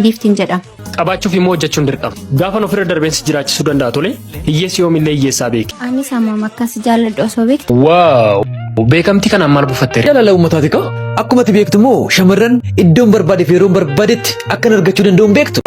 Giftiin jedhama. Qabaachuuf immoo hojjechuun dirqama. Gaafa ofirra darbeensi jiraachisuu danda'a tole. Hiyyeessi yoomillee hiyyeessaa beeki. Ani sammuu akkas jaalladhu osoo beektu. Waaw! Beekamtii kanaan maal buufattee? Jaalala uummataati koo akkuma ati beektu moo shamarran iddoon barbaade fi yeroon barbaadetti akkan argachuu danda'uun beektu.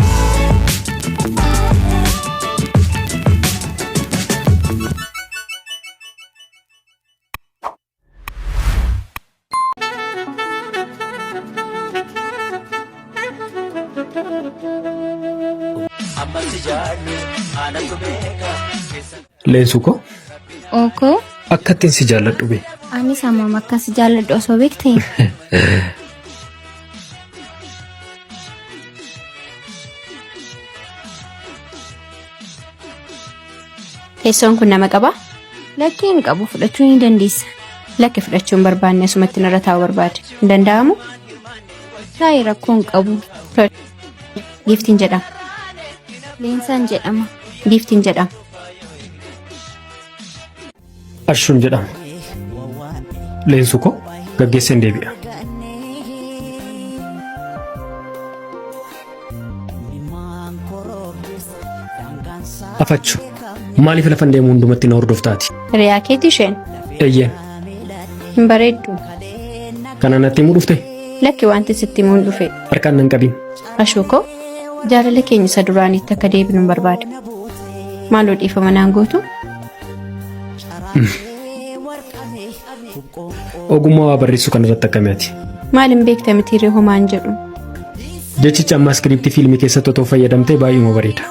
Leensu koo? Ookoo? Akkattiin si jaalladhu bee. Ani sammuu akkas jaalladhu osoo beektee. Teessoon kun nama qabaa? Lakkii hin qabu fudhachuu ni dandeessa. Lakki fudhachuun barbaanne asumatti narra taa'uu barbaade. Hin danda'amu? Taa'ee rakkoo hin qabu. Giftiin jedhama. Leensaan jedhama. Giftiin jedhama. Arshuun jedhama. Leensu koo gaggeesseen deebi'a. Afachu maaliif lafan deemu hundumatti na hordoftaati? Riyaa keetii isheen? Eeyyeen. Hin bareeddu. Kana natti himuu dhufte? Lakki wanti sitti himuu hin dhufe. Harkaan nan qabin. Ashuukoo jaalala keenya isa duraanitti akka deebinu hin barbaadu. Maaloo dhiifama naan gootu? Ogummaa waa barreessuu kanarratti akkamiiti? Maal hin beekta mitiiree homaa hin jedhu. Jechicha amma iskiriiptii fiilmii keessatti otoo fayyadamtee baay'uma bareeda.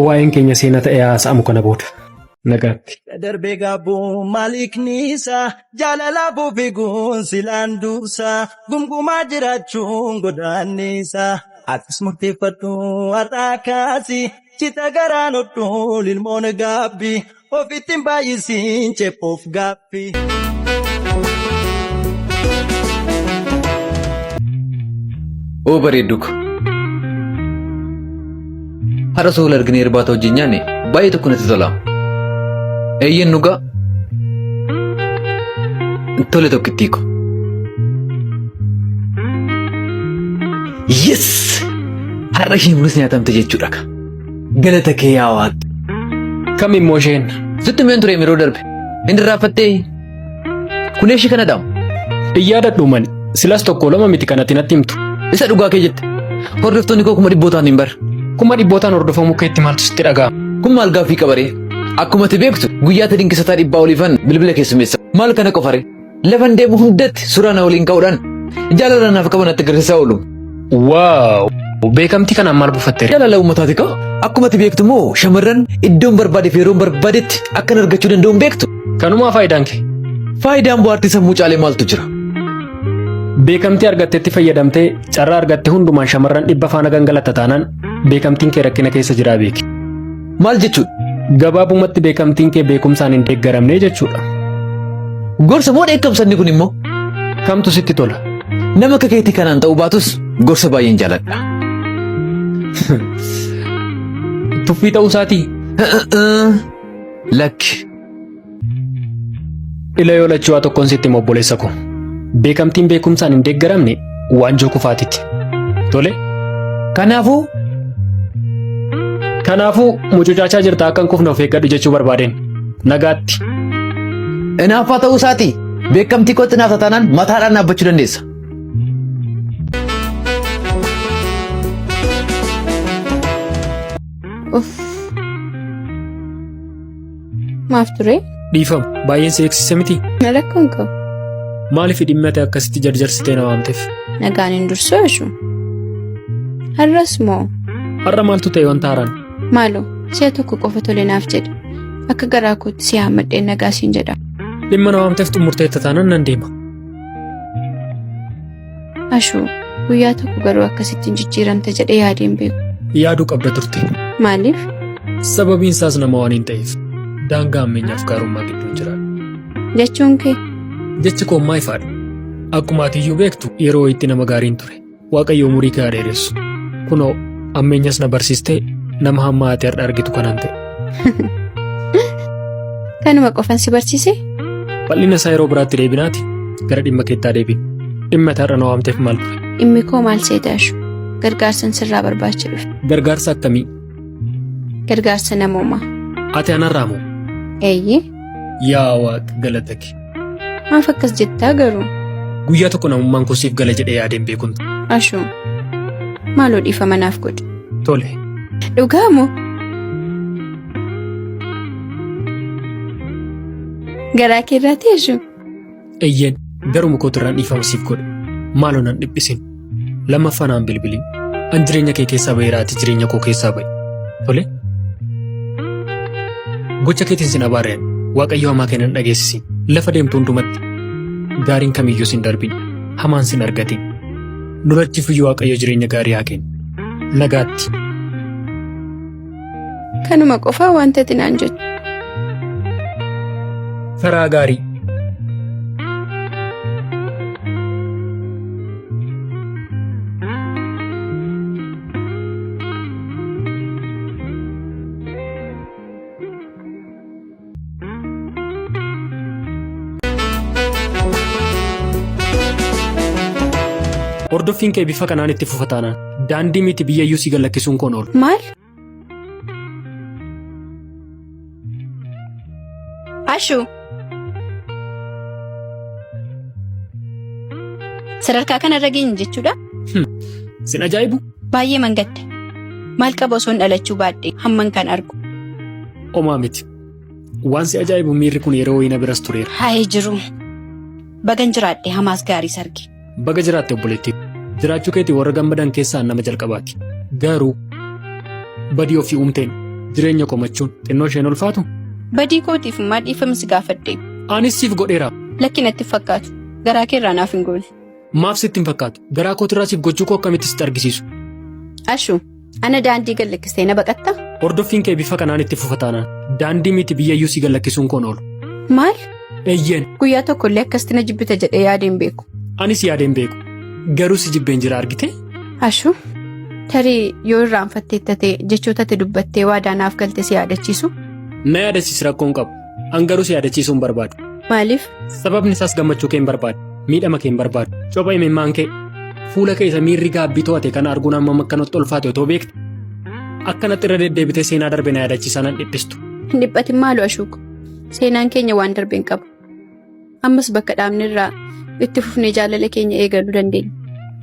Waa'een keenya seenaa ta'ee haasa'amu kana booda. Nagaatti. Darbee gaabuu maalikniisa jaalala buufiguun silaan dursa gumgumaa jiraachuun godaannisa atis murteeffadhu har'aa kaasi cita garaan hodhuu lilmoon gaabbi ofittiin baay'isiin cephoof gaaffi. Oo bareeddu ko. Har'a soo wal arginee irbaata wajjin nyaanne baay'ee tokko natti tola. Eeyyeen dhugaa. Tole tokkittii ko. Yes! Har'a isheen mul'is nyaatamte jechuudha ka. Galata kee yaa Waaqi. Kam immoo isheen? Sitti meen ture yeroo darbe. Inni raaffattee kuneeshi kana dhaamu. Iyyaadadhu mani silas tokko lama miti kanatti natti himtu. Isa dhugaa kee jette. Hordoftoonni koo 100,000 hin bar. 100,000 hordofamuu keetti maaltu sitti dhaga'ama? Kun maal gaaffii qabaree? Akkuma ati beektu guyyaa dinqisataa 100 oliifan bilbila keessummeessa. Maal kana qofare? Lafan deemu hundatti suuraa na waliin ka'uudhaan jaalala naaf qaban natti agarsiisaa oolu. Waaw! Beekamtii kanaan maal buufattee? Jaalala uummataati koo akkuma ati beektu moo shamarran iddoon barbaade fi yeroon barbaadetti akkan argachuu danda'uun beektu. Kanumaa faayidaan kee? Faayidaan bohaartii sammuu caalee maaltu jira? Beekamtii argatteetti fayyadamtee carraa argatte hundumaan shamarran dhibba faana gangalata taanaan beekamtiin kee rakkina keessa jiraa beeki. Maal jechuudha? Gabaabumatti beekamtiin kee beekumsaan hin deeggaramne jechuudha. Gorsa moo dheekkamsanni kun immoo? Kamtu sitti tola? Nama akka keetii kanaan ta'uu baatus gorsa baay'een jaaladha. Tuffii ta'uu isaatii? Lakki. Ila yoo lachuu waa tokkoon sitti obboleessa koo. Beekamtiin beekumsaan hin deeggaramne waanjoo kufaatitti. Tole? Kanaafuu mucucaachaa jirta akka hin kufne of eeggadhu jechuu barbaadeen. Nagaatti. Inaaffaa ta'uu isaatii beekamtii kootti naaf taanaan mataadhaan dhaabbachuu dandeessa. Maaf ture? Dhiifamu baay'een si eegsise miti? Na rakkoon qabu. Maaliif dhimmate akkasitti jarjarsitee na waamteef? Nagaan hin dursoo ishu. Har'as moo? Har'a maaltu ta'e wanta haaraan? Maaloo si'a tokko qofa tole naaf jedhe. Akka garaa kootti si hammadhee nagaa siin jedha. Dhimma na waamteef xumurteetta taanaan nan deema. Ashuu guyyaa tokko garuu akkasittiin jijjiiramta jedhee yaadeen beeku. Yaaduu qabda turte. Maaliif? Sababiin isaas nama waan hin ta'eef daangaa ammeenyaaf gaarummaa gidduun jiraadha. Jechuun kee? Jechi koo ammaa ifaadha. Akkuma atiyyuu beektu yeroo itti nama gaariin ture. Waaqayyo umurii kee dheeressu. Kunoo ammeenyas na barsiistee nama hamma ati har'a argitu kanaan ta'e. Kanuma qofan si barsiise? Bal'ina isaa yeroo biraatti deebinaati gara dhimma keettaa deebin. Dhimma har'a na waamteef maal ture? Dhimmi koo maal seetaashu? gargaarsan sirraa barbaachee dhufe. Gargaarsa akkamii? Gargaarsa namoomaa. Ati anarraa moo? Eeyyee. Yaa Waaqa galata kee. Maaf akkas jettaa garuu? Guyyaa tokko namummaan koo siif gala jedhee yaadeen beekun. Ashuu. Maaloo dhiifama naaf godhi. Tole. Dhugaa moo? Garaa kee irraa teessu? Eeyyeen garuu kootirraan dhiifama siif godhe. Maaloo nan dhiphisin. Lammaffaa naan bilbilin. An jireenya kee keessaa baheeraati jireenya koo keessaa bahe. Tole. Gocha keetiin sin abaareen Waaqayyo hamaa kennan dhageessisin. Lafa deemtu hundumatti gaariin kamiyyuu sin darbin. Hamaan sin argatin. Lolachiif iyyuu Waaqayyo jireenya gaarii haa kennu. Nagaatti. Kanuma qofaa wanta ati naan jettu. Karaa gaarii. Hordoffiin kee bifa kanaan itti fufa taanaan daandii miti biyyayyuu si gallakkisuun koon oolu. Maal? Ashuu. Sadarkaa kanarra geenye jechuudha? Sin ajaa'ibu? Baay'ee mangadda. Maal qaba osoo hin dhalachuu baadhee hamman kan argu? Omaa miti. Waan si ajaa'ibu miirri kun yeroo wayina biras tureera. Haayee jiru. Bagan jiraadhee hamaas gaarii sarge. Baga jiraatte obboleettii. Jiraachuu keetii warra gammadan keessaa nama jalqabaati. Garuu badii ofii uumteen jireenya qomachuun xinnoo isheen ulfaatu? Badii kootiif maa dhiifama si gaafadhee? Anis siif godheera. Lakki natti fakkaatu. Garaa keerraa naaf hin goone. Maaf sitti hin fakkaatu? Garaa kootirraa siif gochuu koo akkamitti sitti argisiisu? Ashuu, ana daandii gallakkistee na baqatta? Hordoffiin kee bifa kanaan itti fufa taanaan daandii miti biyyayyuu si gallakkisuun koon oolu. Maal? Eeyyeen. Guyyaa tokkollee akkasitti na jibbita jedhee yaadeen beeku. Anis yaadeen beeku. Garuu si jibbeen jira argite? Ashuu, tarii yoo irraanfattee tatee jechoota ati dubbattee waadaa naaf galte si yaadachiisu? Na yaadachiis rakkoon qabu. An garuu si yaadachiisuu hin barbaadu. Maaliif? Sababni isaas gammachuu kee hin barbaadu. Miidhama kee hin barbaadu. Copha imimmaan kee. Fuula kee isa miirri gaabbii to'ate kana arguun amma akkanatti ulfaate otoo beekte. Akkanatti irra deddeebitee seenaa darbe na yaadachiisaa nan dhiphistu. Hin dhiphatin maaloo Ashuuko? Seenaan keenya waan darbeen qaba. Ammas bakka dhaabnirraa itti fufnee jaalala keenya eegaluu dandeenya.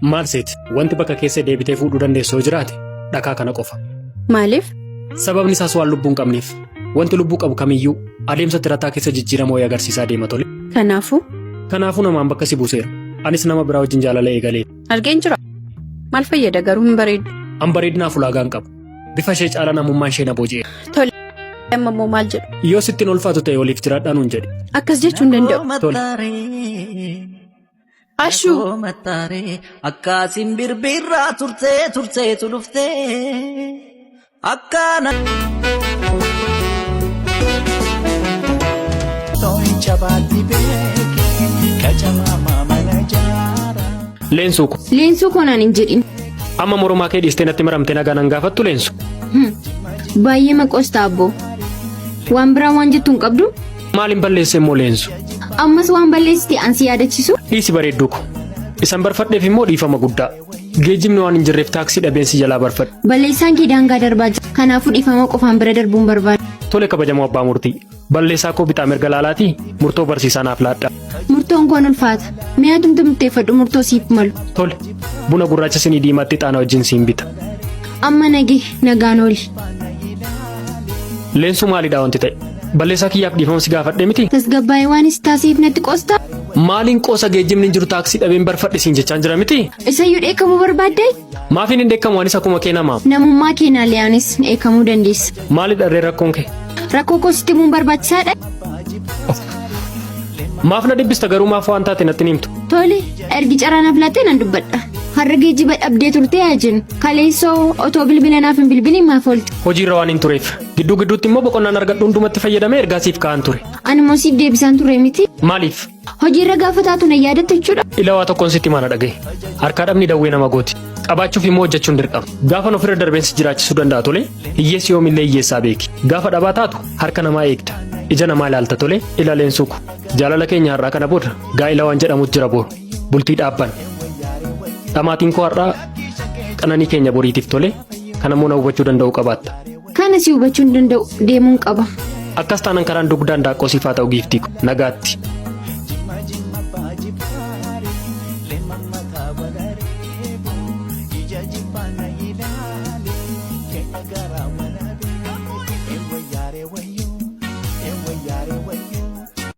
Maal seeti? Wanti bakka keessa deebitee fuudhuu dandeessoo jiraate dhakaa kana qofa. Maaliif? Sababni isaas waan lubbuu hin qabneef. Wanti lubbuu qabu kamiyyuu adeemsa tirataa keessa jijjiiramoo agarsiisaa deema tole. Kanaafuu namaan bakka si buuseera. Anis nama biraa wajjin jaalala eegalee. Argeen jira. Maal fayyada garuu hin bareedu. An bareedinaaf ulaagaan qabu. Bifa ishee caala namummaan ishee na booji'e. Tole. Amma immoo maal jedhu? Yoo sittiin ulfaatu ta'e waliif jiraadhaa nuun jedhe. Akkas jechuun danda'u. Tole. Ashuu. Akkasiin birbirraa turteetu dhuftee akkana. Leensuu ko naan hin jedhin. Amma mormaa kee dhiistee natti maramtee nagaa nan gaafattu leensu. Baay'ee maqoosta abboo. Waan biraa waan jettu hin qabdu? Maaliin balleesse immoo leensu? Ammas waan balleessite ansi yaadachiisu? Dhiisi bareedduu ko. Isan barfadheef immoo dhiifama guddaa. Geejjibni waan hin jirreef taaksii dhabeensi jalaa barfadhe. Balleessaan kee daangaa darbaa jira. Kanaafuu dhiifama qofaan bira darbuun barbaada. Tole kabajamoo abbaa murtii. Balleessaa koo bitaa mirga laalaatii murtoo barsiisaa naaf laadha. Murtoon koon ulfaata. Mi'a tumtu murteeffadhu murtoo siif malu. Tole. Buna gurraacha sinii diimaatti ixaana wajjin siin bita. Amma nagaan ooli. Leensu maalidhaa wanti ta'e? Balleessaa kiyyaaf dhiifama si gaafadhee miti? Tasgabbaa'ee waan is taasiif natti qoostaa? Maaliin qoosa geejjibni jiru taaksii dhabeen barfadhe siin jechaan jira miti? Isayyuu dheekkamuu barbaadde? Maafiin hin dheekkamu anis akkuma kee namaa? Namummaa keenyaalee anis dheekkamuu dandeessa. Maali dharree rakkoon kee? Rakkoo koo sitti muun barbaachisaadha? Maaf na dhibbista garuu maaf waan taate natti himtu? Tole, ergi caraanaaf laattee nan dubbadha. Har'a geejjiba dhabdee turtee yaajin. Kaleessoo otoo bilbila naaf hin bilbiliin maaf ooltu? Hojiirra waan hin tureef. Gidduu gidduutti immoo boqonnaan argadhu hundumatti fayyadamee ergaasiif ka'an ture. Ani immoo siif deebisaan ture miti? Maaliif? Hojiirra gaafa taatu na yaadatta jechuudha. Ilawaa tokkoon sitti mana dhagaye. Harkaa dhabni dawwee nama gooti. Qabaachuuf immoo hojjechuun dirqama. Gaafa ofirra darbeensi jiraachisuu danda'a tole. Hiyyeessi yoomillee hiyyeessaa beeki. Gaafa dhabaa taatu harka namaa eegda. Ija namaa ilaalta tole. Ilaaleensu ku. Jaalala keenya har'aa kana booda gaa'ila waan jedhamutu jira boru. Bultii dhaabban. Dhamaatiin koo har'aa qananii keenya boriitiif tole kanammoo na hubachuu danda'u qabaatta. Kana si hubachuu danda'u deemuun qaba. Akkas taanaan karaan dugdaan daaqqoo siifaa ta'u giiftii nagaatti.